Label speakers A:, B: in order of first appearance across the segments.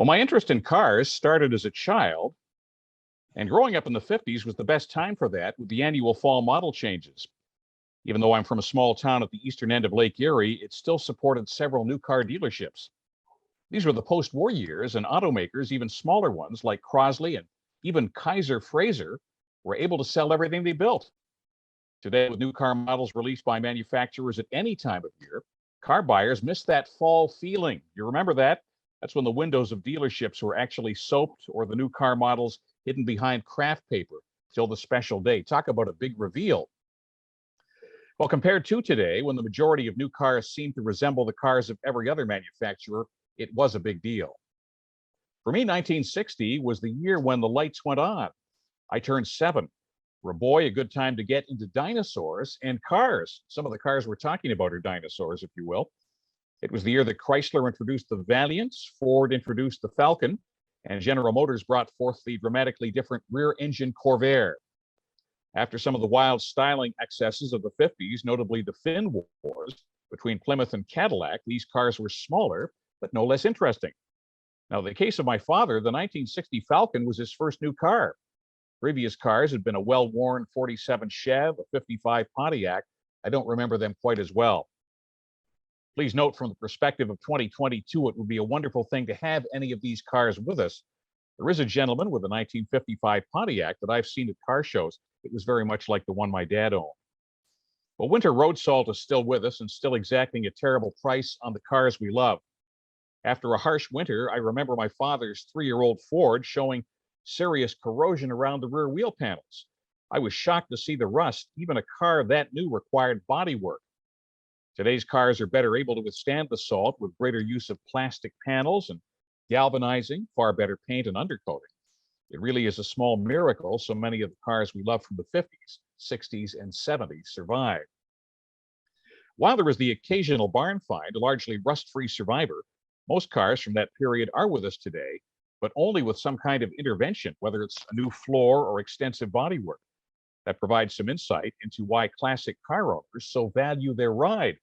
A: Well, my interest in cars started as a child, and growing up in the 50s was the best time for that with the annual fall model changes. Even though I'm from a small town at the eastern end of Lake Erie, it still supported several new car dealerships. These were the post-war years, and automakers, even smaller ones like Chrysler and even Kaiser Fraser, were able to sell everything they built. Today, with new car models released by manufacturers at any time of year, car buyers miss that fall feeling. You remember that? That's when the windows of dealerships were actually soaped or the new car models hidden behind craft paper till the special day. Talk about a big reveal. Well, compared to today, when the majority of new cars seem to resemble the cars of every other manufacturer, it was a big deal. For me, 1960 was the year when the lights went on. I turned 7. For a boy, a good time to get into dinosaurs and cars. Some of the cars we're talking about are dinosaurs, if you will. It was the year that Chrysler introduced the Valiant, Ford introduced the Falcon, and General Motors brought forth the dramatically different rear-engine Corvair. After some of the wild styling excesses of the 50s, notably the fin wars between Plymouth and Cadillac, these cars were smaller, but no less interesting. Now, in the case of my father, the 1960 Falcon was his first new car. Previous cars had been a well-worn 47 Chev, a 55 Pontiac. I don't remember them quite as well. Please note, from the perspective of 2022, it would be a wonderful thing to have any of these cars with us. There is a gentleman with a 1955 Pontiac that I've seen at car shows. It was very much like the one my dad owned. Well, winter road salt is still with us and still exacting a terrible price on the cars we love. After a harsh winter, I remember my father's 3-year-old Ford showing serious corrosion around the rear wheel panels. I was shocked to see the rust. Even a car that new required body work. Today's cars are better able to withstand the salt with greater use of plastic panels and galvanizing, far better paint and undercoating. It really is a small miracle so many of the cars we love from the 50s, 60s, and 70s survived. While there is the occasional barn find, a largely rust-free survivor, most cars from that period are with us today, but only with some kind of intervention, whether it's a new floor or extensive bodywork. That provides some insight into why classic car owners so value their ride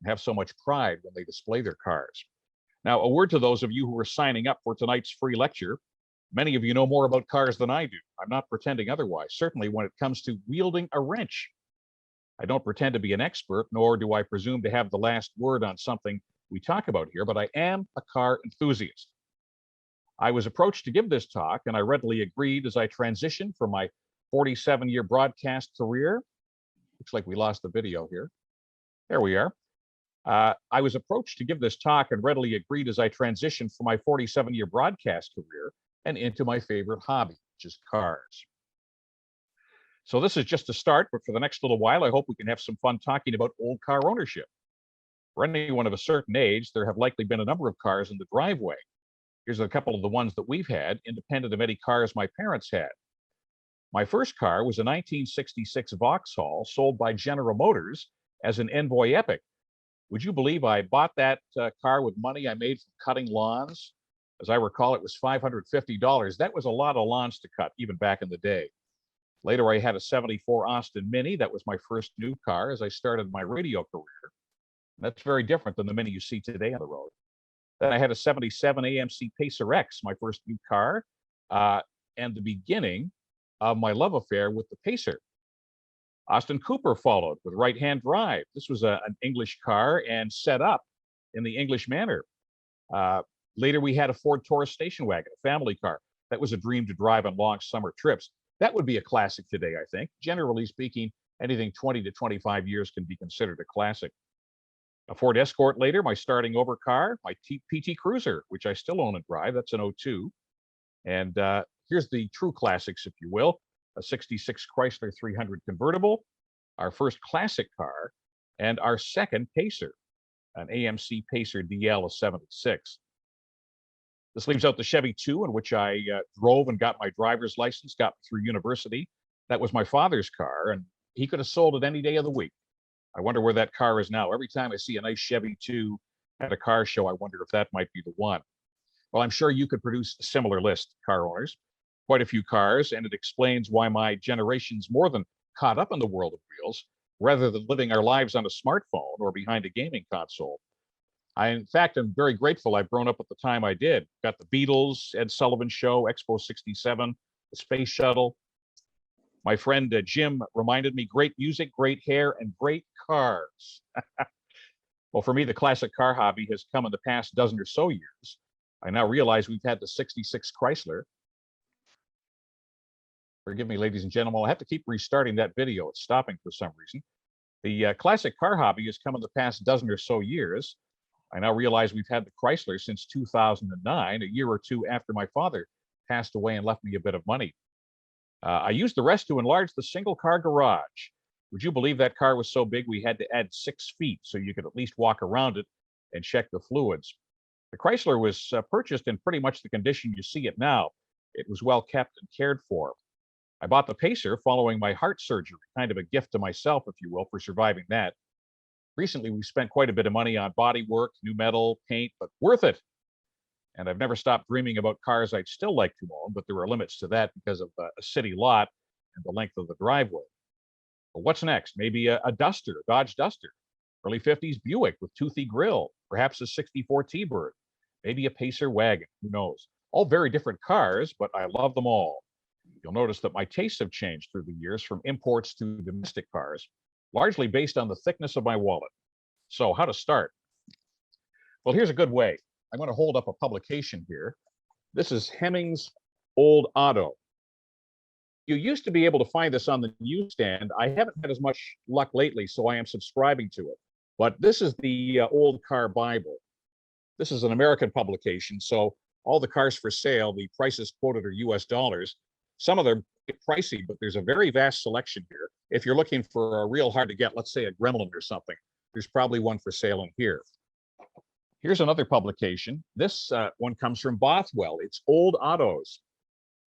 A: and have so much pride when they display their cars. Now, a word to those of you who are signing up for tonight's free lecture. Many of you know more about cars than I do. I'm not pretending otherwise, certainly when it comes to wielding a wrench. I don't pretend to be an expert, nor do I presume to have the last word on something we talk about here, but I am a car enthusiast. I was approached to give this talk, and I readily agreed as I transitioned from my 47-year broadcast career. Looks like we lost the video here. There we are. I was approached to give this talk and readily agreed as I transitioned from my 47-year broadcast career and into my favorite hobby, which is cars. So this is just a start, but for the next little while, I hope we can have some fun talking about old car ownership. For anyone of a certain age, there have likely been a number of cars in the driveway. Here's a couple of the ones that we've had, independent of any cars my parents had. My first car was a 1966 Vauxhall sold by General Motors as an Envoy Epic. Would you believe I bought that car with money I made from cutting lawns? As I recall, it was $550. That was a lot of lawns to cut, even back in the day. Later, I had a 74 Austin Mini. That was my first new car as I started my radio career. That's very different than the Mini you see today on the road. Then I had a 77 AMC Pacer X, my first new car, and the beginning of my love affair with the Pacer. Austin Cooper followed with right-hand drive. This was an English car and set up in the English manner. Later, we had a Ford Taurus station wagon, a family car. That was a dream to drive on long summer trips. That would be a classic today, I think. Generally speaking, anything 20 to 25 years can be considered a classic. A Ford Escort later, my starting over car, my PT Cruiser, which I still own and drive. That's an '02. And here's the true classics, if you will. A 66 Chrysler 300 convertible, our first classic car, and our second Pacer, an AMC Pacer DL of 76. This leaves out the Chevy 2, in which I drove and got my driver's license, got through university. That was my father's car, and he could have sold it any day of the week. I wonder where that car is now. Every time I see a nice Chevy 2 at a car show, I wonder if that might be the one. Well, I'm sure you could produce a similar list, car owners. Quite a few cars, and it explains why my generation's more than caught up in the world of wheels, rather than living our lives on a smartphone or behind a gaming console. In fact, I'm very grateful I've grown up at the time I did. Got the Beatles, Ed Sullivan Show, Expo 67, the Space Shuttle. My friend Jim reminded me great music, great hair, and great cars. Well, for me, the classic car hobby has come in the past dozen or so years. I now realize we've had the 66 Chrysler. Forgive me, ladies and gentlemen, I'll have to keep restarting that video. It's stopping for some reason. The classic car hobby has come in the past dozen or so years. I now realize we've had the Chrysler since 2009, a year or two after my father passed away and left me a bit of money. I used the rest to enlarge the single car garage. Would you believe that car was so big we had to add 6 feet so you could at least walk around it and check the fluids? The Chrysler was purchased in pretty much the condition you see it now. It was well kept and cared for. I bought the Pacer following my heart surgery, kind of a gift to myself, if you will, for surviving that. Recently, we spent quite a bit of money on body work, new metal, paint, but worth it. And I've never stopped dreaming about cars I'd still like to own, but there are limits to that because of a city lot and the length of the driveway. But what's next? Maybe a Duster, a Dodge Duster, early 50s Buick with toothy grille, perhaps a 64 T-Bird, maybe a Pacer wagon, who knows? All very different cars, but I love them all. You'll notice that my tastes have changed through the years from imports to domestic cars, largely based on the thickness of my wallet. So how to start? Well, here's a good way. I'm going to hold up a publication here. This is Hemmings Old Auto. You used to be able to find this on the newsstand. I haven't had as much luck lately, so I am subscribing to it. But this is the Old Car Bible. This is an American publication, so all the cars for sale, the prices quoted are US dollars. Some of them are pricey, but there's a very vast selection here. If you're looking for a real hard to get, let's say a Gremlin or something, there's probably one for sale in here. Here's another publication. This one comes from Bothwell. It's Old Autos.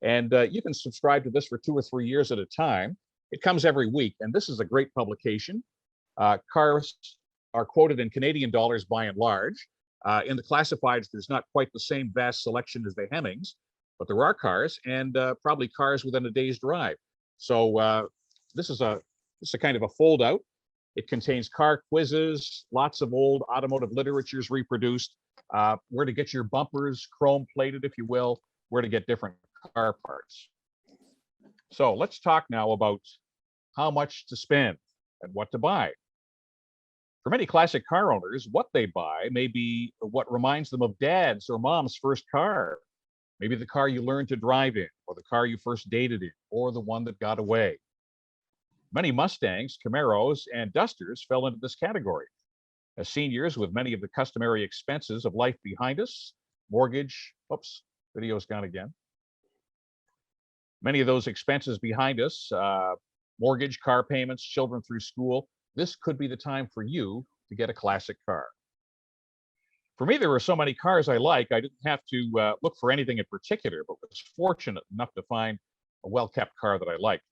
A: And you can subscribe to this for 2 or 3 years at a time. It comes every week, and this is a great publication. Cars are quoted in Canadian dollars by and large. In the classifieds, there's not quite the same vast selection as the Hemmings, but there are cars, and probably cars within a day's drive. So this is a kind of a fold out. It contains car quizzes, lots of old automotive literatures reproduced, where to get your bumpers chrome plated, if you will, where to get different car parts. So let's talk now about how much to spend and what to buy. For many classic car owners, what they buy may be what reminds them of dad's or mom's first car. Maybe the car you learned to drive in, or the car you first dated in, or the one that got away. Many Mustangs, Camaros, and Dusters fell into this category. As seniors with many of the customary expenses of life behind us, mortgage, oops, video's gone again. Many of those expenses behind us, mortgage, car payments, children through school, this could be the time for you to get a classic car. For me, there were so many cars I like, I didn't have to look for anything in particular, but was fortunate enough to find a well-kept car that I liked.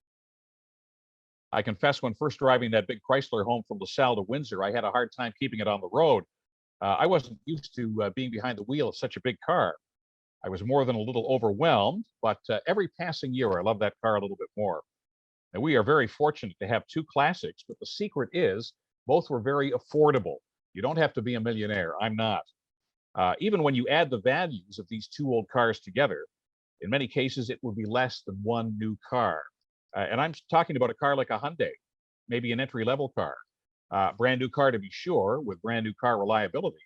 A: I confess, when first driving that big Chrysler home from LaSalle to Windsor, I had a hard time keeping it on the road. I wasn't used to being behind the wheel of such a big car. I was more than a little overwhelmed, but every passing year, I love that car a little bit more. And we are very fortunate to have 2 classics, but the secret is both were very affordable. You don't have to be a millionaire. I'm not. Even when you add the values of these 2 old cars together, in many cases, it would be less than one new car. And I'm talking about a car like a Hyundai, maybe an entry-level car. Brand new car to be sure, with brand new car reliability,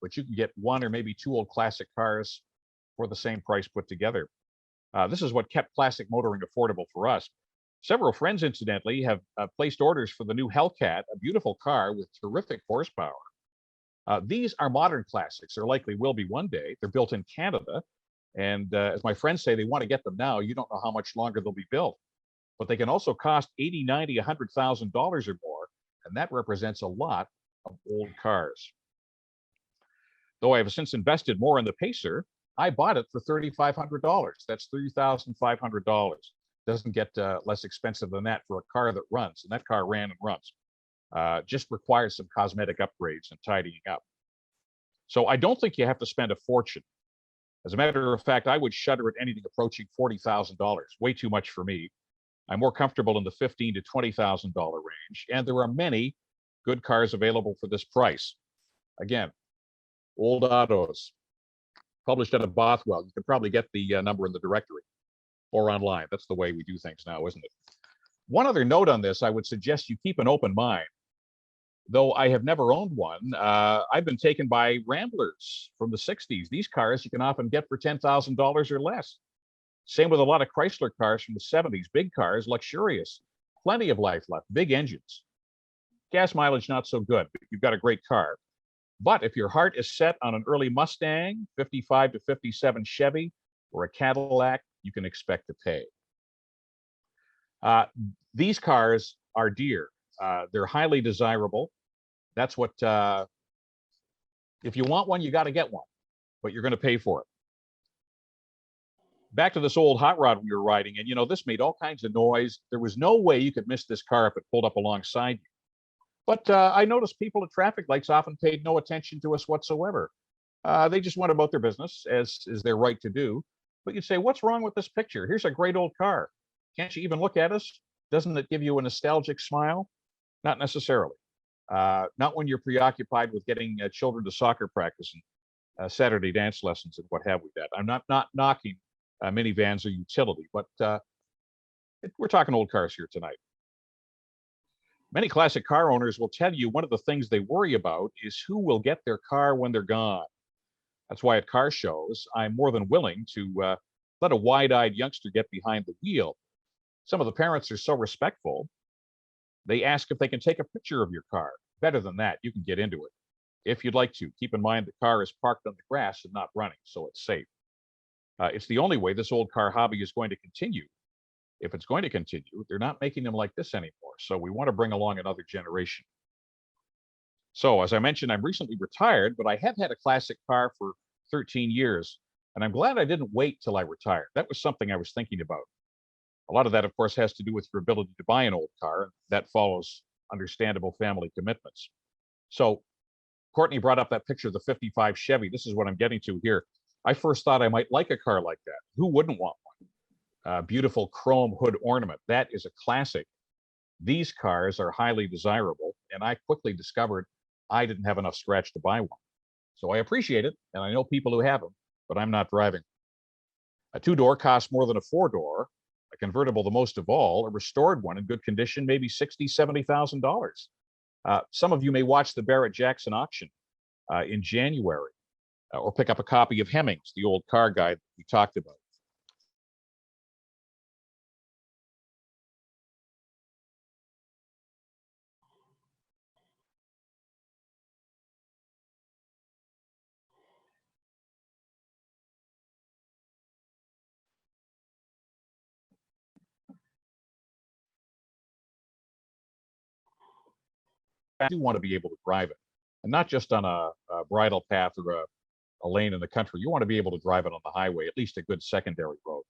A: but you can get 1 or maybe 2 old classic cars for the same price put together. This is what kept classic motoring affordable for us. Several friends, incidentally, have placed orders for the new Hellcat, a beautiful car with terrific horsepower. These are modern classics, or likely will be one day. They're built in Canada, and as my friends say, they want to get them now. You don't know how much longer they'll be built. But they can also cost $80,000, $90,000, $100,000 or more, and that represents a lot of old cars. Though I have since invested more in the Pacer, I bought it for $3,500. That's $3,500. Doesn't get less expensive than that for a car that runs, and that car ran and runs. Just requires some cosmetic upgrades and tidying up. So I don't think you have to spend a fortune. As a matter of fact, I would shudder at anything approaching $40,000. Way too much for me. I'm more comfortable in the $15,000 to $20,000 range, and there are many good cars available for this price. Again, Old Autos, published out of Bothwell. You can probably get the number in the directory or online. That's the way we do things now, isn't it? One other note on this, I would suggest you keep an open mind. Though I have never owned one, I've been taken by Ramblers from the 60s. These cars you can often get for $10,000 or less. Same with a lot of Chrysler cars from the 70s. Big cars, luxurious, plenty of life left, big engines. Gas mileage not so good, but you've got a great car. But if your heart is set on an early Mustang, 55 to 57 Chevy, or a Cadillac, you can expect to pay. These cars are dear. They're highly desirable. That's what, if you want one, you got to get one, but you're going to pay for it. Back to this old hot rod we were riding in, you know, this made all kinds of noise. There was no way you could miss this car if it pulled up alongside you. But I noticed people at traffic lights often paid no attention to us whatsoever. They just went about their business, as is their right to do. But you'd say, what's wrong with this picture? Here's a great old car. Can't you even look at us? Doesn't it give you a nostalgic smile? Not necessarily. Not when you're preoccupied with getting children to soccer practice and Saturday dance lessons and what have we. That I'm not knocking minivans or utility, but we're talking old cars here tonight. Many classic car owners will tell you one of the things they worry about is who will get their car when they're gone. That's why at car shows, I'm more than willing to let a wide-eyed youngster get behind the wheel. Some of the parents are so respectful, they ask if they can take a picture of your car. Better than that, you can get into it. If you'd like to, keep in mind the car is parked on the grass and not running, so it's safe. It's the only way this old car hobby is going to continue. If it's going to continue, they're not making them like this anymore. So we want to bring along another generation. So as I mentioned, I'm recently retired, but I have had a classic car for 13 years. And I'm glad I didn't wait till I retired. That was something I was thinking about. A lot of that, of course, has to do with your ability to buy an old car. That follows understandable family commitments. So Courtney brought up that picture of the 55 Chevy. This is what I'm getting to here. I first thought I might like a car like that. Who wouldn't want one? Beautiful chrome hood ornament. That is a classic. These cars are highly desirable, and I quickly discovered I didn't have enough scratch to buy one. So I appreciate it, and I know people who have them, but I'm not driving. A two-door costs more than a four-door. A convertible, the most of all. A restored one in good condition, maybe $60,000, $70,000. Some of you may watch the Barrett-Jackson auction in January, or pick up a copy of Hemmings, the old car guide we talked about. I do want to be able to drive it, and not just on a bridle path or a lane in the country. You want to be able to drive it on the highway, at least a good secondary road.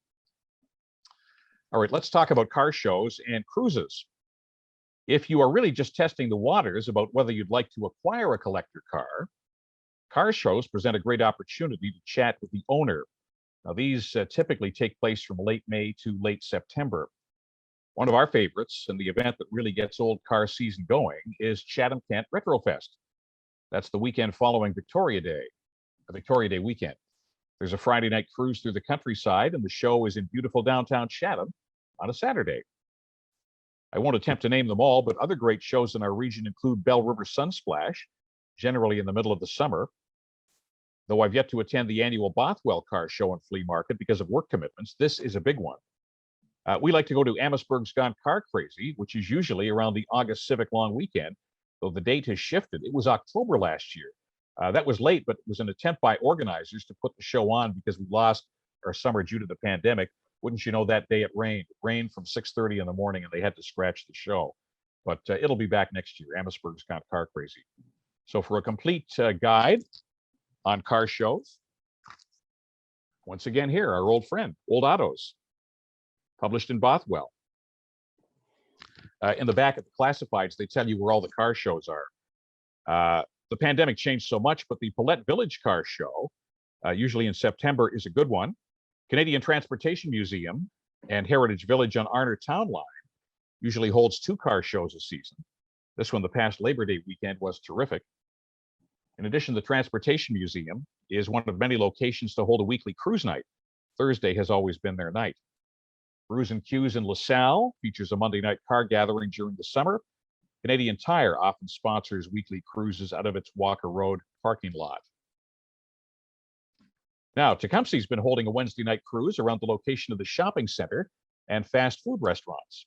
A: All right, let's talk about car shows and cruises. If you are really just testing the waters about whether you'd like to acquire a collector car shows present a great opportunity to chat with the owner. Now, these typically take place from late May to late September. One of our favorites, and the event that really gets old car season going, is Chatham Kent Retrofest. That's the weekend following Victoria Day, a Victoria Day weekend. There's a Friday night cruise through the countryside, and the show is in beautiful downtown Chatham on a Saturday. I won't attempt to name them all, but other great shows in our region include Bell River Sunsplash, generally in the middle of the summer. Though I've yet to attend the annual Bothwell Car Show and Flea Market because of work commitments, this is a big one. We like to go to Amherstburg's Gone Car Crazy, which is usually around the August Civic Long Weekend, though the date has shifted. It was October last year. That was late, but it was an attempt by organizers to put the show on because we lost our summer due to the pandemic. Wouldn't you know, that day it rained. It rained from 6:30 in the morning, and they had to scratch the show. But it'll be back next year, Amherstburg's Gone Car Crazy. So for a complete guide on car shows, once again here, our old friend, Old Autos, published in Bothwell. In the back of the classifieds, they tell you where all the car shows are. The pandemic changed so much, but the Paulette Village Car Show, usually in September, is a good one. Canadian Transportation Museum and Heritage Village on Arner Town Line usually holds 2 car shows a season. This one, the past Labor Day weekend, was terrific. In addition, the Transportation Museum is one of many locations to hold a weekly cruise night. Thursday has always been their night. Brews and Q's in LaSalle features a Monday night car gathering during the summer. Canadian Tire often sponsors weekly cruises out of its Walker Road parking lot. Now, Tecumseh's been holding a Wednesday night cruise around the location of the shopping center and fast food restaurants.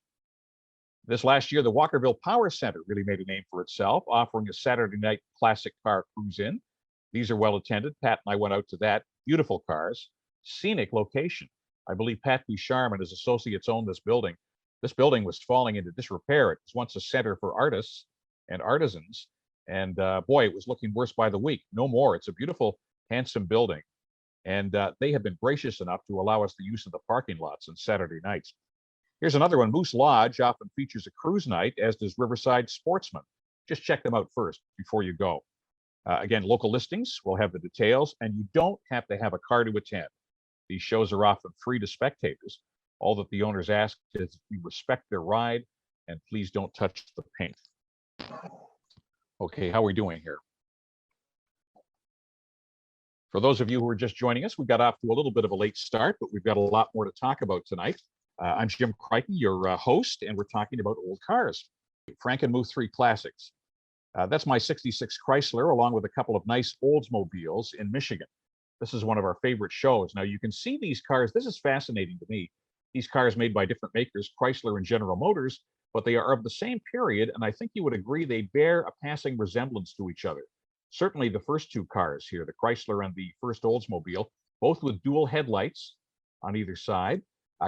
A: This last year, the Walkerville Power Center really made a name for itself, offering a Saturday night classic car cruise in. These are well attended. Pat and I went out to that. Beautiful cars, scenic location. I believe Pat Bouchard and his associates own this building. This building was falling into disrepair. It was once a center for artists and artisans. And boy, it was looking worse by the week. No more. It's a beautiful, handsome building. And they have been gracious enough to allow us the use of the parking lots on Saturday nights. Here's another one. Moose Lodge often features a cruise night, as does Riverside Sportsman. Just check them out first before you go. Again, local listings will have the details, and you don't have to have a car to attend. These shows are often free to spectators. All that the owners ask is you respect their ride, and please don't touch the paint. Okay, how are we doing here? For those of you who are just joining us, we got off to a little bit of a late start, but we've got a lot more to talk about tonight. I'm Jim Crichton, your host, and we're talking about old cars. Frankenmuth 3 Classics. That's my 66 Chrysler, along with a couple of nice Oldsmobiles in Michigan. This is one of our favorite shows. Now, you can see these cars. This is fascinating to me. These cars made by different makers, Chrysler and General Motors, but they are of the same period, and I think you would agree they bear a passing resemblance to each other. Certainly the first two cars here, the Chrysler and the first Oldsmobile, both with dual headlights on either side.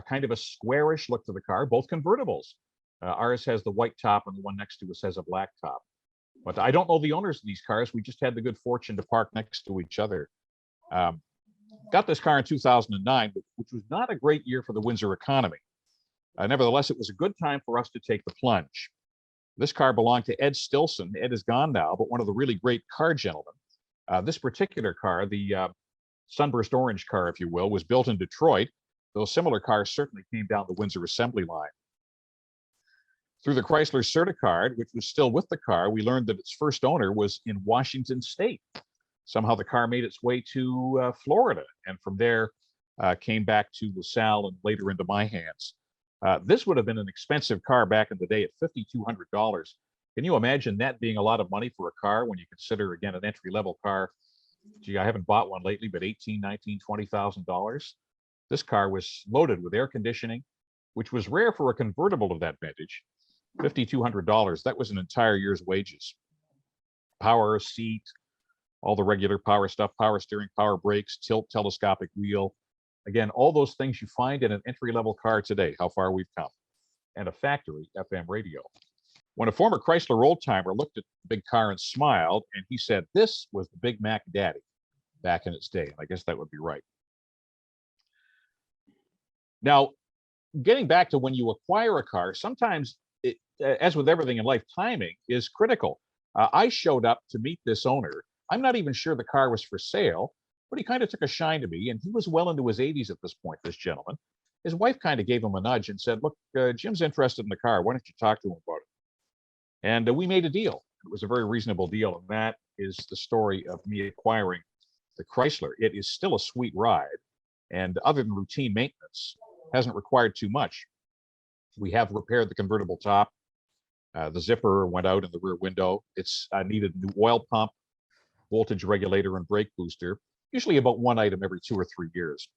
A: Kind of a squarish look to the car, both convertibles. Ours has the white top and the one next to us has a black top. But I don't know the owners of these cars. We just had the good fortune to park next to each other. Got this car in 2009, which was not a great year for the Windsor economy. Nevertheless, it was a good time for us to take the plunge. This car belonged to Ed Stilson. Ed is gone now, but one of the really great car gentlemen. This particular car, the Sunburst Orange car, if you will, was built in Detroit. Those similar cars certainly came down the Windsor assembly line. Through the Chrysler Certicard, which was still with the car, we learned that its first owner was in Washington State. Somehow the car made its way to Florida, and from there came back to LaSalle and later into my hands. This would have been an expensive car back in the day at $5,200. Can you imagine that being a lot of money for a car when you consider, again, an entry-level car? Gee, I haven't bought one lately, but $18,000, $19,000, $20,000. This car was loaded with air conditioning, which was rare for a convertible of that vintage. $5,200, that was an entire year's wages. Power seat, all the regular power stuff, power steering, power brakes, tilt, telescopic wheel. Again, all those things you find in an entry-level car today, how far we've come. And a factory FM radio. When a former Chrysler old-timer looked at the big car and smiled, and he said, this was the Big Mac Daddy back in its day. And I guess that would be right. Now, getting back to when you acquire a car, sometimes, as with everything in life, timing is critical. I showed up to meet this owner. I'm not even sure the car was for sale, but he kind of took a shine to me, and he was well into his 80s at this point, this gentleman. His wife kind of gave him a nudge and said, look, Jim's interested in the car. Why don't you talk to him about it? And we made a deal. It was a very reasonable deal, and that is the story of me acquiring the Chrysler. It is still a sweet ride, and other than routine maintenance, hasn't required too much. We have repaired the convertible top. The zipper went out in the rear window. It's needed a new oil pump, voltage regulator, and brake booster, usually about one item every 2 or 3 years.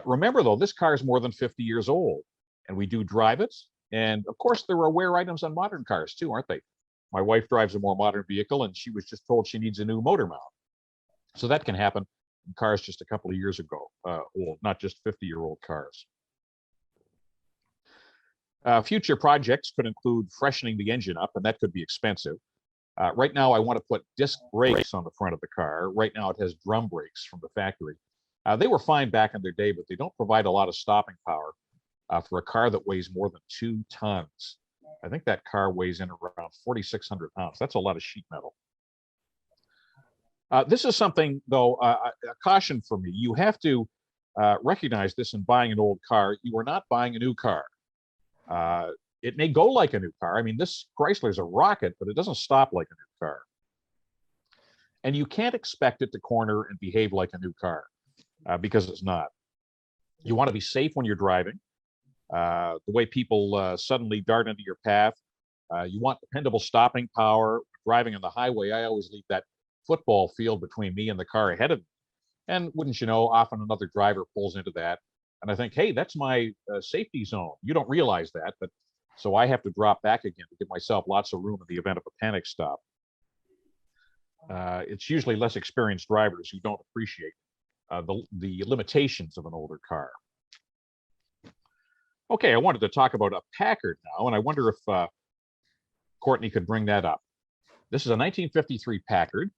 A: Remember, though, this car is more than 50 years old, and we do drive it. And, of course, there are wear items on modern cars, too, aren't they? My wife drives a more modern vehicle, and she was just told she needs a new motor mount. So that can happen in cars just a couple of years ago, old, not just 50-year-old cars. Future projects could include freshening the engine up, and that could be expensive. Right now, I want to put disc brakes on the front of the car. Right now, it has drum brakes from the factory. They were fine back in their day, but they don't provide a lot of stopping power for a car that weighs more than 2 tons. I think that car weighs in around 4,600 pounds. That's a lot of sheet metal. This is something, though, a caution for me. You have to recognize this in buying an old car. You are not buying a new car. It may go like a new car. I mean, this Chrysler is a rocket, but it doesn't stop like a new car. And you can't expect it to corner and behave like a new car because it's not. You want to be safe when you're driving. The way people suddenly dart into your path. You want dependable stopping power. Driving on the highway, I always leave that football field between me and the car ahead of me. And wouldn't you know, often another driver pulls into that. And I think, hey, that's my safety zone. You don't realize that, but so I have to drop back again to give myself lots of room in the event of a panic stop. It's usually less experienced drivers who don't appreciate the limitations of an older car. Okay, I wanted to talk about a Packard now, and I wonder if Courtney could bring that up. This is a 1953 Packard,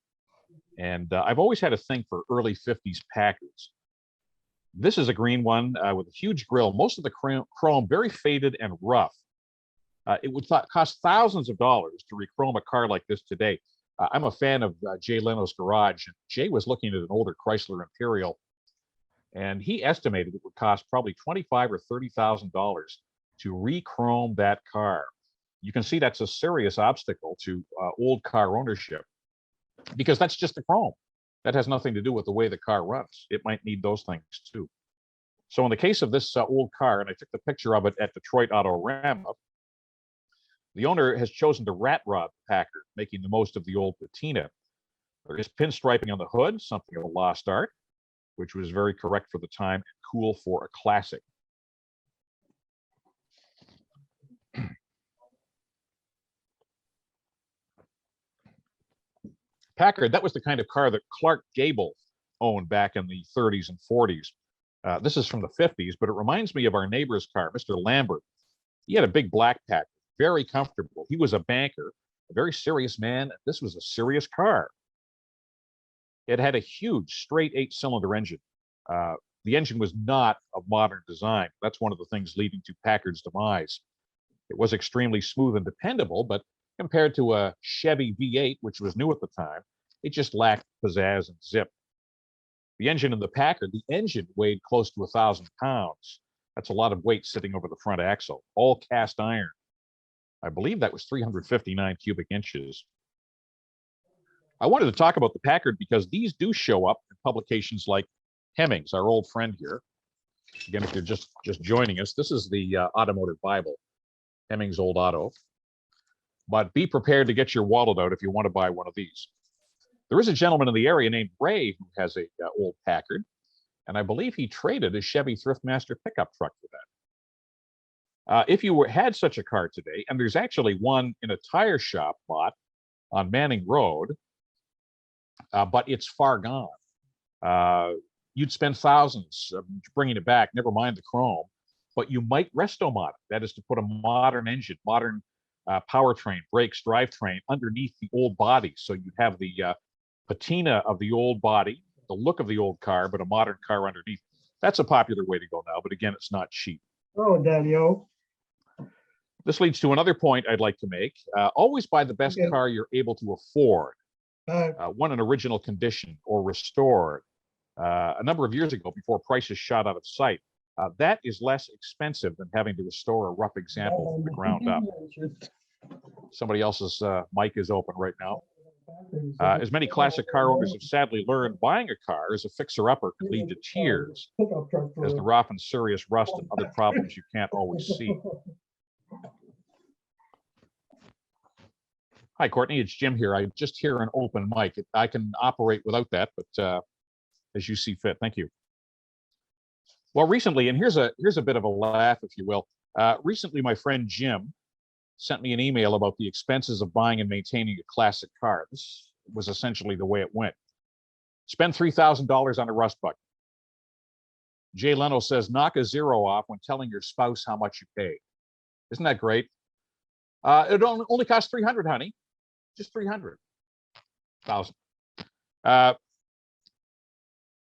A: and I've always had a thing for early 50s Packards. This is a green one with a huge grille, most of the chrome very faded and rough. It would cost thousands of dollars to rechrome a car like this today. I'm a fan of Jay Leno's Garage. And Jay was looking at an older Chrysler Imperial, and he estimated it would cost probably $25,000 or $30,000 to rechrome that car. You can see that's a serious obstacle to old car ownership because that's just the chrome. That has nothing to do with the way the car runs. It might need those things too. So in the case of this old car, and I took the picture of it at Detroit Autorama, the owner has chosen to rat rod the Packard, making the most of the old patina. There is pinstriping on the hood, something of a lost art, which was very correct for the time and cool for a classic. Packard, that was the kind of car that Clark Gable owned back in the 30s and 40s. This is from the 50s, but it reminds me of our neighbor's car, Mr. Lambert. He had a big black Packard, very comfortable. He was a banker, a very serious man. This was a serious car. It had a huge straight 8-cylinder engine. The engine was not of modern design. That's one of the things leading to Packard's demise. It was extremely smooth and dependable, but compared to a Chevy V8, which was new at the time, it just lacked pizzazz and zip. The engine in the Packard, the engine weighed close to 1,000 pounds. That's a lot of weight sitting over the front axle, all cast iron. I believe that was 359 cubic inches. I wanted to talk about the Packard because these do show up in publications like Hemmings, our old friend here. Again, if you're just joining us, this is the Automotive Bible, Hemmings Old Auto. But be prepared to get your wallet out if you want to buy one of these. There is a gentleman in the area named Ray who has a old Packard, and I believe he traded his Chevy Thriftmaster pickup truck for that. If you had such a car today, and there's actually one in a tire shop lot on Manning Road, but it's far gone. You'd spend thousands bringing it back, never mind the chrome, but you might resto-mod it. That is to put a modern engine, modern powertrain, brakes, drivetrain underneath the old body. So you'd have the patina of the old body, the look of the old car, but a modern car underneath. That's a popular way to go now, but again, it's not cheap.
B: Oh, Daddy-o.
A: This leads to another point I'd like to make. Always buy the best car you're able to afford. One in original condition or restored. A number of years ago, before prices shot out of sight, that is less expensive than having to restore a rough example from the ground up. Somebody else's mic is open right now. As many classic car owners have sadly learned, buying a car as a fixer-upper could lead to tears, as there are often serious rust and other problems you can't always see. Hi, Courtney. It's Jim here. I just hear an open mic. I can operate without that, but as you see fit. Thank you. Well, recently, and here's a bit of a laugh, if you will. Recently, my friend Jim sent me an email about the expenses of buying and maintaining a classic car. This was essentially the way it went. Spend $3,000 on a rust bucket. Jay Leno says, knock a zero off when telling your spouse how much you paid. Isn't that great? It only costs $300, honey. Just $300,000.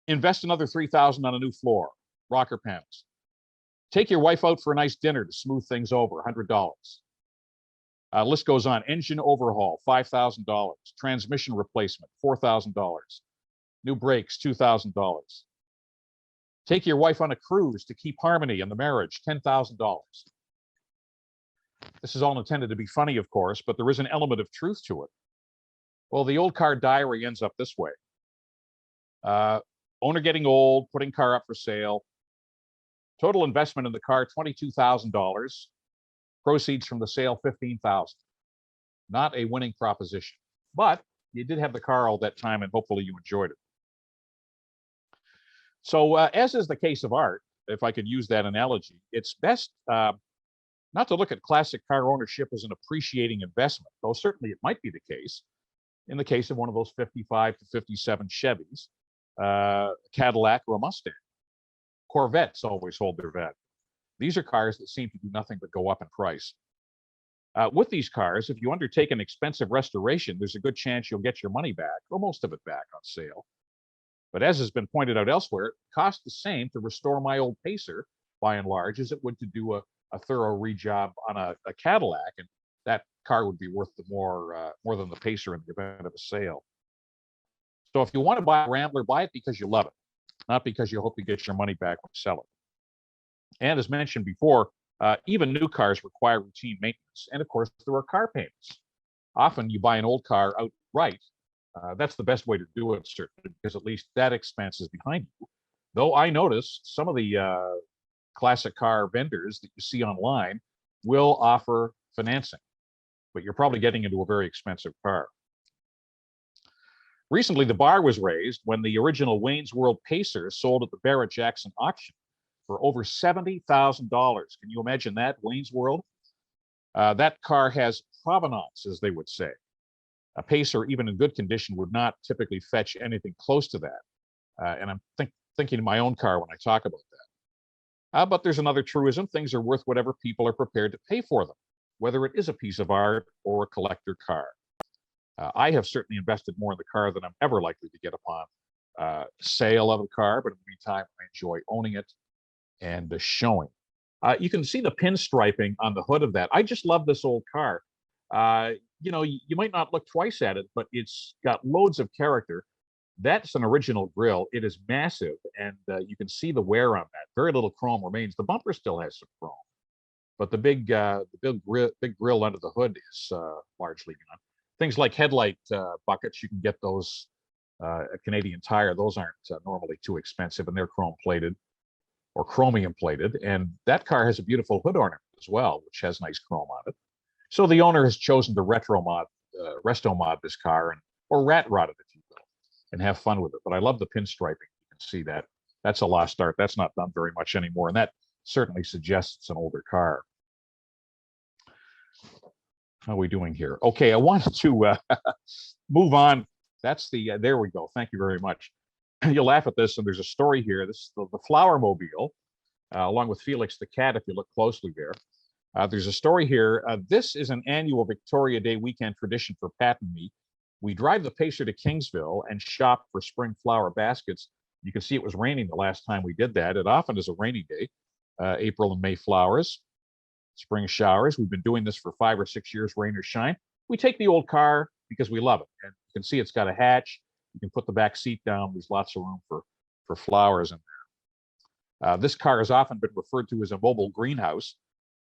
A: Invest another $3,000 on a new floor, rocker panels. Take your wife out for a nice dinner to smooth things over, $100. List goes on. Engine overhaul, $5,000. Transmission replacement, $4,000. New brakes, $2,000. Take your wife on a cruise to keep harmony in the marriage, $10,000. This is all intended to be funny, of course, but there is an element of truth to it. Well, the old car diary ends up this way. Uh, Owner getting old, putting car up for sale. Total investment in the car, $22,000. Proceeds from the sale, $15,000. Not a winning proposition, but you did have the car all that time, and hopefully you enjoyed it. So, as is the case of art, if I could use that analogy, it's best not to look at classic car ownership as an appreciating investment, though certainly it might be the case in the case of one of those 55 to 57 Chevys, Cadillac, or a Mustang. Corvettes always hold their value. These are cars that seem to do nothing but go up in price. With these cars, if you undertake an expensive restoration, there's a good chance you'll get your money back, or most of it back, on sale. But as has been pointed out elsewhere, it costs the same to restore my old Pacer, by and large, as it would to do a thorough rejob on a Cadillac, and that car would be worth more than the Pacer in the event of a sale. So if you want to buy a Rambler, buy it because you love it, not because you hope to get your money back when you sell it. And as mentioned before, even new cars require routine maintenance, and of course there are car payments. Often you buy an old car outright. That's the best way to do it, certainly, because at least that expense is behind you. Though I noticed some of the classic car vendors that you see online will offer financing, but you're probably getting into a very expensive car. Recently, the bar was raised when the original Wayne's World Pacer sold at the Barrett-Jackson auction for over $70,000. Can you imagine that, Wayne's World? That car has provenance, as they would say. A Pacer, even in good condition, would not typically fetch anything close to that. And I'm thinking of my own car when I talk about that. But there's another truism: things are worth whatever people are prepared to pay for them, whether it is a piece of art or a collector car. I have certainly invested more in the car than I'm ever likely to get upon sale of a car, but in the meantime, I enjoy owning it and the showing. You can see the pinstriping on the hood of that. I just love this old car. You might not look twice at it, but it's got loads of character. That's an original grille. It is massive, and you can see the wear on that. Very little chrome remains. The bumper still has some chrome, but the big grille under the hood is largely gone. Things like headlight buckets, you can get those at Canadian Tire. Those aren't normally too expensive, and they're chrome plated or chromium plated. And that car has a beautiful hood ornament as well, which has nice chrome on it. So the owner has chosen to resto mod this car, or rat rod it, if you will, and have fun with it. But I love the pinstriping. You can see that. That's a lost art. That's not done very much anymore, and that certainly suggests it's an older car. How are we doing here? Okay, I wanted to move on. That's there we go. Thank you very much. You'll laugh at this, and there's a story here. This is the Flower Mobile, along with Felix the cat, if you look closely there. There's a story here. This is an annual Victoria Day weekend tradition for Pat and me. We drive the Pacer to Kingsville and shop for spring flower baskets. You can see it was raining the last time we did that. It often is a rainy day. April and May flowers, spring showers. We've been doing this for 5 or 6 years, rain or shine. We take the old car because we love it. And you can see it's got a hatch. You can put the back seat down. There's lots of room for flowers in there. This car has often been referred to as a mobile greenhouse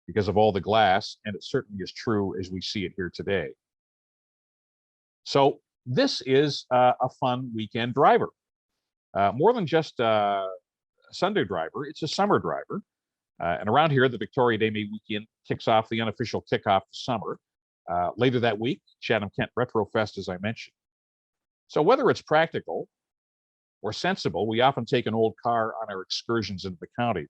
A: because of all the glass, and it certainly is true as we see it here today. So this is a fun weekend driver. More than just a Sunday driver, it's a summer driver. And around here, the Victoria Day weekend kicks off the unofficial kickoff to summer. Later that week, Chatham-Kent Retro Fest, as I mentioned. So whether it's practical or sensible, we often take an old car on our excursions into the county.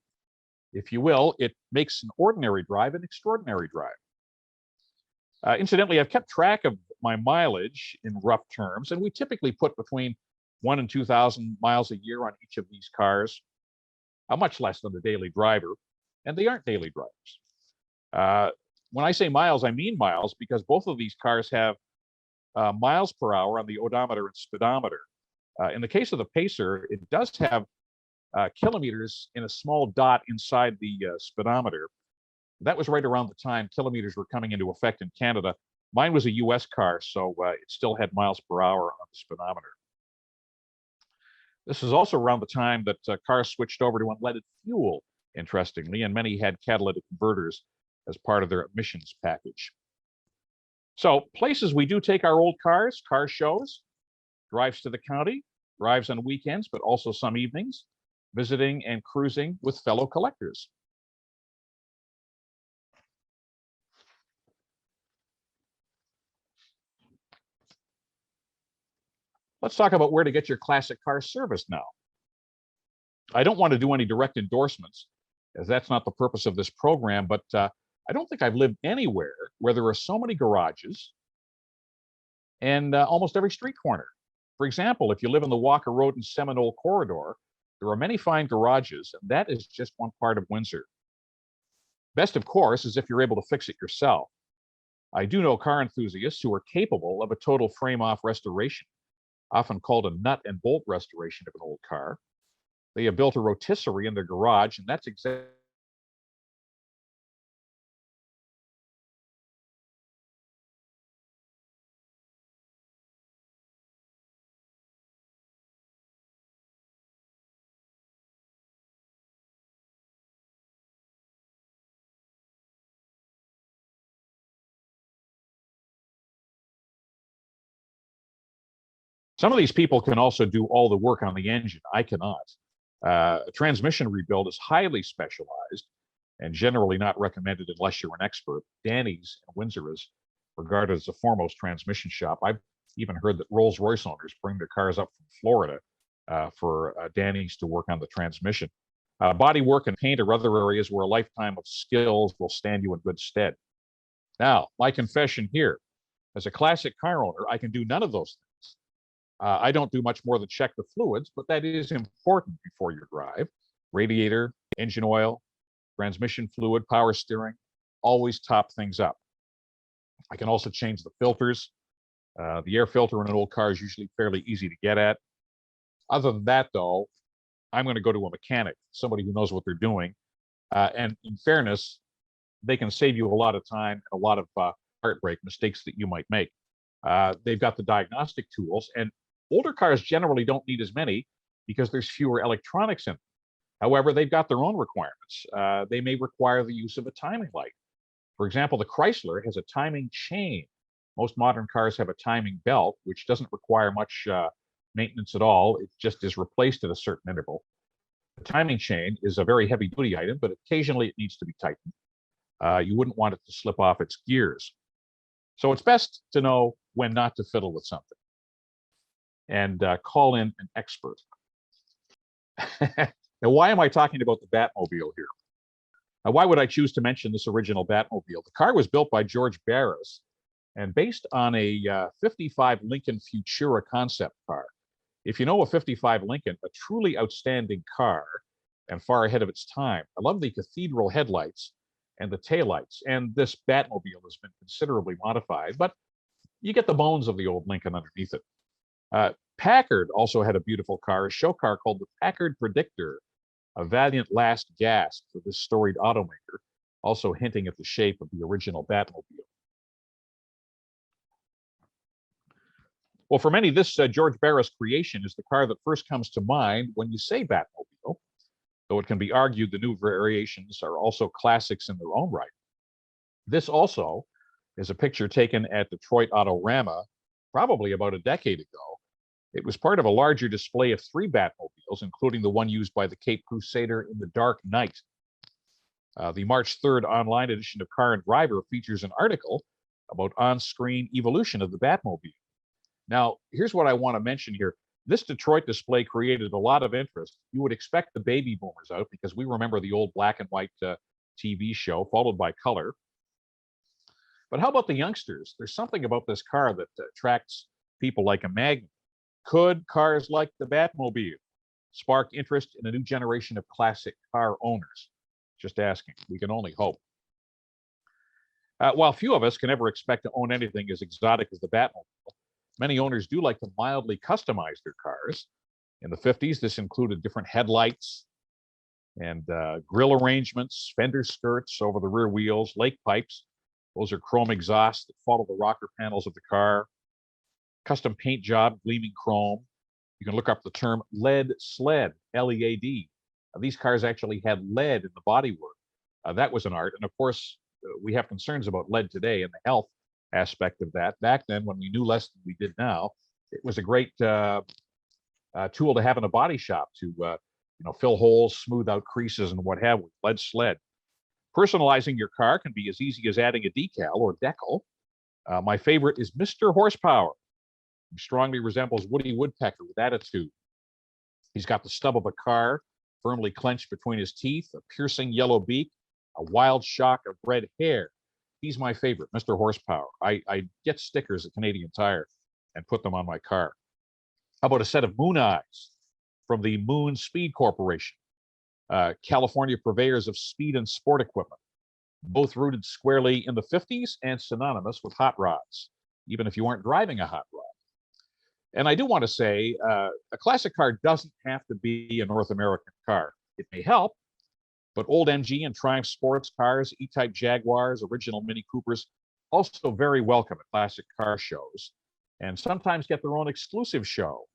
A: If you will, it makes an ordinary drive an extraordinary drive. Incidentally, I've kept track of my mileage in rough terms, and we typically put between 1,000 and 2,000 miles a year on each of these cars, much less than the daily driver, and they aren't daily drivers. When I say miles, I mean miles, because both of these cars have miles per hour on the odometer and speedometer. In the case of the Pacer, it does have kilometers in a small dot inside the speedometer. That was right around the time kilometers were coming into effect in Canada. Mine was a US car, so it still had miles per hour on the speedometer. This is also around the time that cars switched over to unleaded fuel, interestingly, and many had catalytic converters as part of their emissions package. So places we do take our old cars, car shows, drives to the county, drives on weekends, but also some evenings, visiting and cruising with fellow collectors. Let's talk about where to get your classic car serviced now. I don't want to do any direct endorsements, as that's not the purpose of this program, but I don't think I've lived anywhere where there are so many garages and almost every street corner. For example, if you live in the Walker Road and Seminole corridor, there are many fine garages, and that is just one part of Windsor. Best, of course, is if you're able to fix it yourself. I do know car enthusiasts who are capable of a total frame-off restoration, often called a nut and bolt restoration of an old car. They have built a rotisserie in their garage, and that's exactly some of these people can also do all the work on the engine. I cannot. A transmission rebuild is highly specialized and generally not recommended unless you're an expert. Danny's in Windsor is regarded as the foremost transmission shop. I've even heard that Rolls-Royce owners bring their cars up from Florida for Danny's to work on the transmission. Body work and paint are other areas where a lifetime of skills will stand you in good stead. Now, my confession here, as a classic car owner, I can do none of those things. I don't do much more than check the fluids, but that is important before you drive. Radiator, engine oil, transmission fluid, power steering, always top things up. I can also change the filters. The air filter in an old car is usually fairly easy to get at. Other than that, though, I'm going to go to a mechanic, somebody who knows what they're doing. And in fairness, they can save you a lot of time and a lot of heartbreak mistakes that you might make. They've got the diagnostic tools, and older cars generally don't need as many because there's fewer electronics in them. However, they've got their own requirements. They may require the use of a timing light. For example, the Chrysler has a timing chain. Most modern cars have a timing belt, which doesn't require much maintenance at all. It just is replaced at a certain interval. The timing chain is a very heavy-duty item, but occasionally it needs to be tightened. You wouldn't want it to slip off its gears. So it's best to know when not to fiddle with something and call in an expert. Now, why am I talking about the Batmobile here? Why would I choose to mention this original Batmobile? The car was built by George Barris and based on a 55 Lincoln Futura concept car. If you know a 55 Lincoln, a truly outstanding car and far ahead of its time. I love the cathedral headlights and the taillights, and this Batmobile has been considerably modified, but you get the bones of the old Lincoln underneath it. Packard also had a beautiful car, a show car called the Packard Predictor, a valiant last gasp for this storied automaker, also hinting at the shape of the original Batmobile. Well, for many, this George Barris creation is the car that first comes to mind when you say Batmobile, though it can be argued the new variations are also classics in their own right. This also is a picture taken at Detroit Autorama probably about a decade ago. It was part of a larger display of 3 Batmobiles, including the one used by the Cape Crusader in The Dark Knight. The March 3rd online edition of Car and Driver features an article about on-screen evolution of the Batmobile. Now, here's what I want to mention here. This Detroit display created a lot of interest. You would expect the baby boomers out because we remember the old black and white TV show, followed by color. But how about the youngsters? There's something about this car that attracts people like a magnet. Could cars like the Batmobile spark interest in a new generation of classic car owners? Just asking. We can only hope. While few of us can ever expect to own anything as exotic as the Batmobile, many owners do like to mildly customize their cars. In the 50s, this included different headlights and grille arrangements, fender skirts over the rear wheels, lake pipes. Those are chrome exhausts that follow the rocker panels of the car. Custom paint job, gleaming chrome. You can look up the term lead sled, L-E-A-D. These cars actually had lead in the bodywork. That was an art. And of course, we have concerns about lead today and the health aspect of that. Back then, when we knew less than we did now, it was a great tool to have in a body shop to fill holes, smooth out creases, and what have we. Lead sled. Personalizing your car can be as easy as adding a decal or decal. My favorite is Mr. Horsepower. He strongly resembles Woody Woodpecker with attitude. He's got the stub of a car firmly clenched between his teeth, a piercing yellow beak, a wild shock of red hair. He's my favorite, Mr. Horsepower. I get stickers at Canadian Tire and put them on my car. How about a set of Moon Eyes from the Moon Speed Corporation, California purveyors of speed and sport equipment, both rooted squarely in the 50s and synonymous with hot rods, even if you aren't driving a hot rod. And I do want to say, a classic car doesn't have to be a North American car. It may help, but old MG and Triumph sports cars, E-Type Jaguars, original Mini Coopers, also very welcome at classic car shows, and sometimes get their own exclusive show.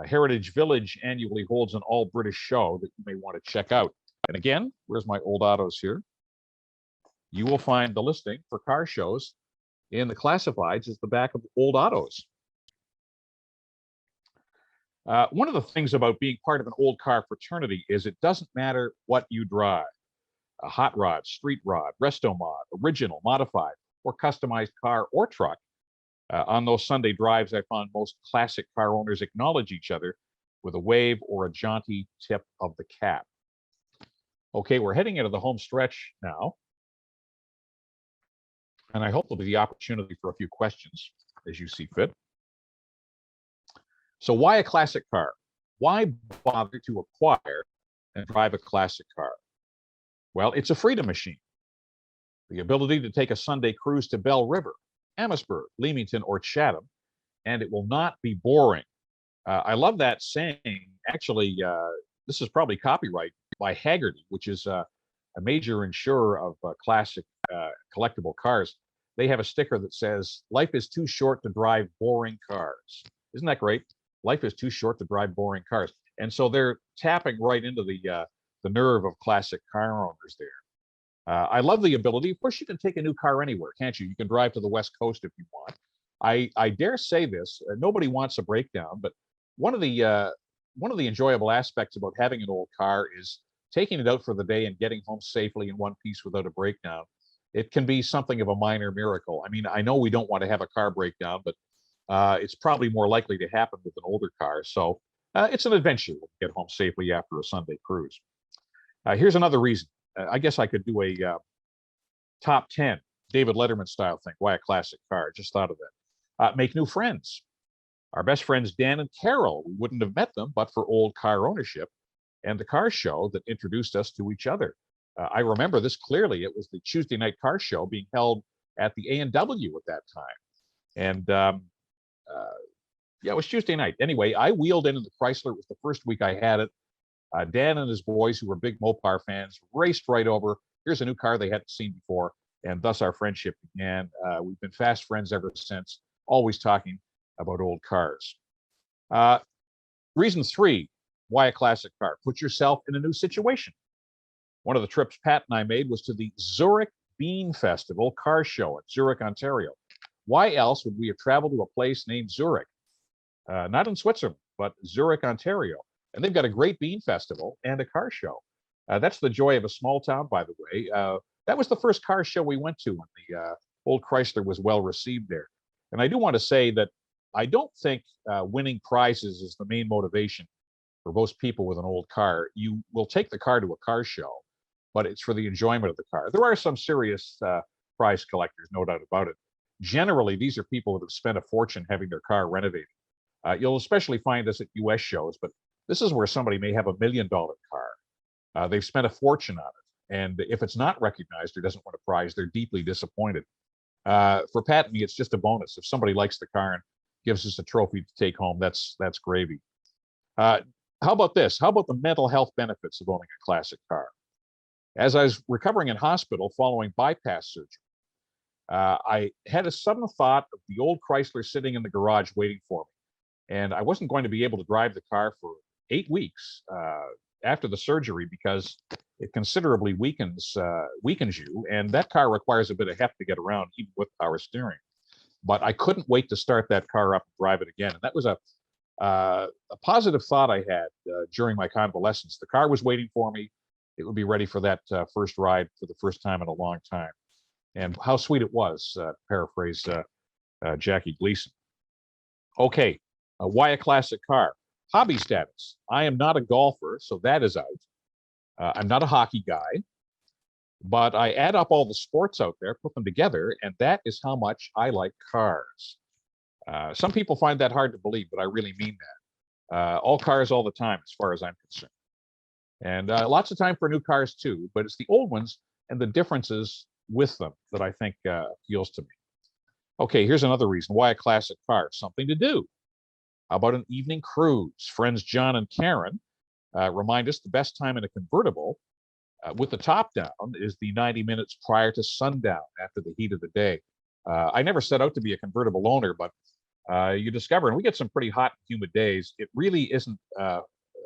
A: Heritage Village annually holds an all-British show that you may want to check out. And again, where's my old autos here? You will find the listing for car shows in the classifieds as the back of old autos. One of the things about being part of an old car fraternity is it doesn't matter what you drive. A hot rod, street rod, resto mod, original, modified, or customized car or truck. On those Sunday drives, I found most classic car owners acknowledge each other with a wave or a jaunty tip of the cap. Okay, we're heading into the home stretch now. And I hope there'll be the opportunity for a few questions as you see fit. So why a classic car? Why bother to acquire and drive a classic car? Well, it's a freedom machine. The ability to take a Sunday cruise to Bell River, Amherstburg, Leamington, or Chatham, and it will not be boring. I love that saying. Actually, this is probably copyright by Haggerty, which is a major insurer of classic collectible cars. They have a sticker that says, "Life is too short to drive boring cars." Isn't that great? Life is too short to drive boring cars. And so they're tapping right into the nerve of classic car owners there. I love the ability. Of course, you can take a new car anywhere, can't you? You can drive to the West Coast if you want. I dare say this. Nobody wants a breakdown, but one of the enjoyable aspects about having an old car is taking it out for the day and getting home safely in one piece without a breakdown. It can be something of a minor miracle. I mean, I know we don't want to have a car breakdown, but it's probably more likely to happen with an older car. So it's an adventure to get home safely after a Sunday cruise. Here's another reason. I guess I could do a top 10 David Letterman style thing. Why a classic car? Just thought of that. Make new friends. Our best friends, Dan and Carol, we wouldn't have met them but for old car ownership and the car show that introduced us to each other. I remember this clearly. It was the Tuesday night car show being held at the A&W at that time. And yeah, it was Tuesday night. Anyway, I wheeled into the Chrysler. It was the first week I had it. Dan and his boys, who were big Mopar fans, raced right over. Here's a new car they hadn't seen before, and thus our friendship began. We've been fast friends ever since, always talking about old cars. Reason 3, why a classic car? Put yourself in a new situation. One of the trips Pat and I made was to the Zurich Bean Festival car show at Zurich, Ontario. Why else would we have traveled to a place named Zurich? Not in Switzerland, but Zurich, Ontario. And they've got a great bean festival and a car show. That's the joy of a small town, by the way. That was the first car show we went to when the old Chrysler was well received there. And I do want to say that I don't think winning prizes is the main motivation for most people with an old car. You will take the car to a car show, but it's for the enjoyment of the car. There are some serious prize collectors, no doubt about it. Generally, these are people that have spent a fortune having their car renovated. You'll especially find this at US shows, but this is where somebody may have $1 million car. They've spent a fortune on it. And if it's not recognized or doesn't win a prize, they're deeply disappointed. For Pat and me, it's just a bonus. If somebody likes the car and gives us a trophy to take home, that's gravy. How about this? How about the mental health benefits of owning a classic car? As I was recovering in hospital following bypass surgery, I had a sudden thought of the old Chrysler sitting in the garage waiting for me. And I wasn't going to be able to drive the car for 8 weeks after the surgery because it considerably weakens you. And that car requires a bit of heft to get around, even with power steering. but I couldn't wait to start that car up and drive it again. And that was a positive thought I had during my convalescence. The car was waiting for me. It would be ready for that first ride for the first time in a long time. And how sweet it was, to paraphrase Jackie Gleason. Okay, why a classic car? Hobby status. I am not a golfer, so that is out. I'm not a hockey guy, but I add up all the sports out there, put them together, and that is how much I like cars. Some people find that hard to believe, but I really mean that. All cars all the time, as far as I'm concerned. And lots of time for new cars too, but it's the old ones and the differences with them that I think appeals to me. Okay, here's another reason why a classic car. Something to do. How about an evening cruise? Friends John and Karen remind us the best time in a convertible with the top down is the 90 minutes prior to sundown after the heat of the day. I never set out to be a convertible owner, but you discover, and we get some pretty hot and humid days, it really isn't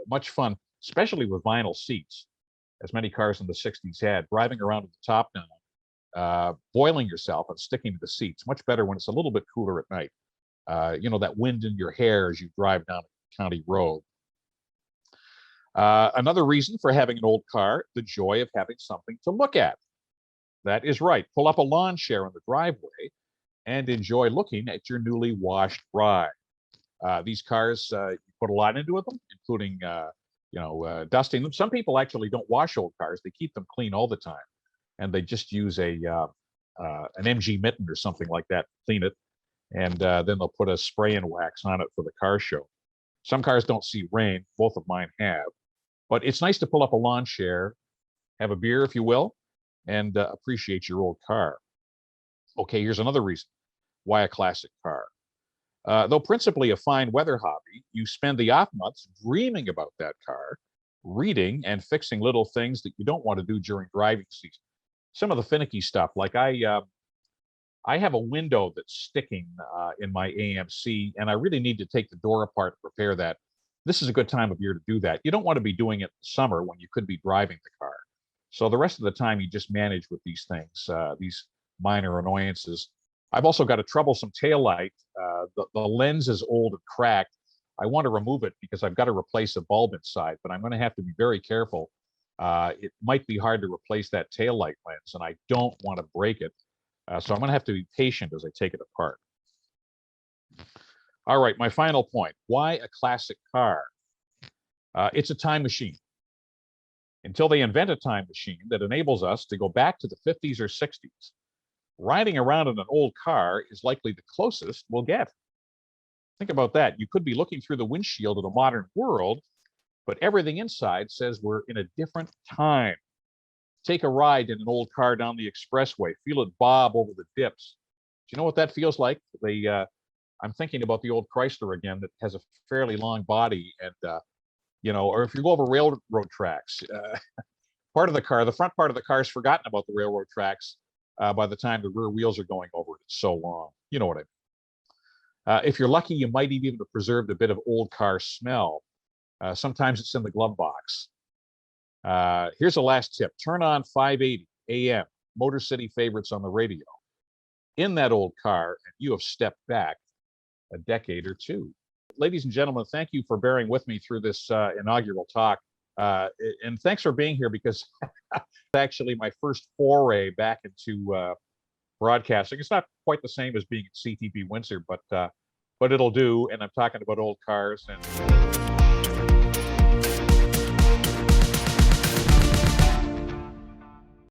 A: much fun, especially with vinyl seats, as many cars in the 60s had, driving around with the top down, boiling yourself and sticking to the seats. Much better when it's a little bit cooler at night. That wind in your hair as you drive down a county road. Another reason for having an old car, the joy of having something to look at. That is right. Pull up a lawn chair in the driveway and enjoy looking at your newly washed ride. These cars, you put a lot into them, including, dusting them. Some people actually don't wash old cars. They keep them clean all the time. And they just use an MG mitten or something like that to clean it. And then they'll put a spray and wax on it for the car show. Some cars don't see rain. Both of mine have. But it's nice to pull up a lawn chair, have a beer, if you will, and appreciate your old car. Okay, here's another reason why a classic car. Though principally a fine weather hobby, you spend the off months dreaming about that car, reading and fixing little things that you don't want to do during driving season. Some of the finicky stuff, like I have a window that's sticking in my AMC, and I really need to take the door apart and repair that. This is a good time of year to do that. You don't want to be doing it in the summer when you could be driving the car. So the rest of the time, you just manage with these things, these minor annoyances. I've also got a troublesome taillight. The lens is old and cracked. I want to remove it because I've got to replace a bulb inside, but I'm going to have to be very careful. It might be hard to replace that taillight lens, and I don't want to break it. So I'm going to have to be patient as I take it apart. All right, my final point. Why a classic car? It's a time machine. Until they invent a time machine that enables us to go back to the 50s or 60s, riding around in an old car is likely the closest we'll get. Think about that. You could be looking through the windshield of the modern world, but everything inside says we're in a different time. Take a ride in an old car down the expressway. Feel it bob over the dips. Do you know what that feels like? I'm thinking about the old Chrysler again that has a fairly long body, and or if you go over railroad tracks, the front part of the car is forgotten about the railroad tracks by the time the rear wheels are going over it. It's so long. You know what I mean. If you're lucky, you might even have preserved a bit of old car smell. Sometimes it's in the glove box. Here's a last tip. Turn on 580 AM, Motor City favorites on the radio. In that old car, and you have stepped back a decade or two. Ladies and gentlemen, thank you for bearing with me through this inaugural talk. And thanks for being here, because it's actually my first foray back into broadcasting. It's not quite the same as being at CTV Windsor, but it'll do. And I'm talking about old cars. And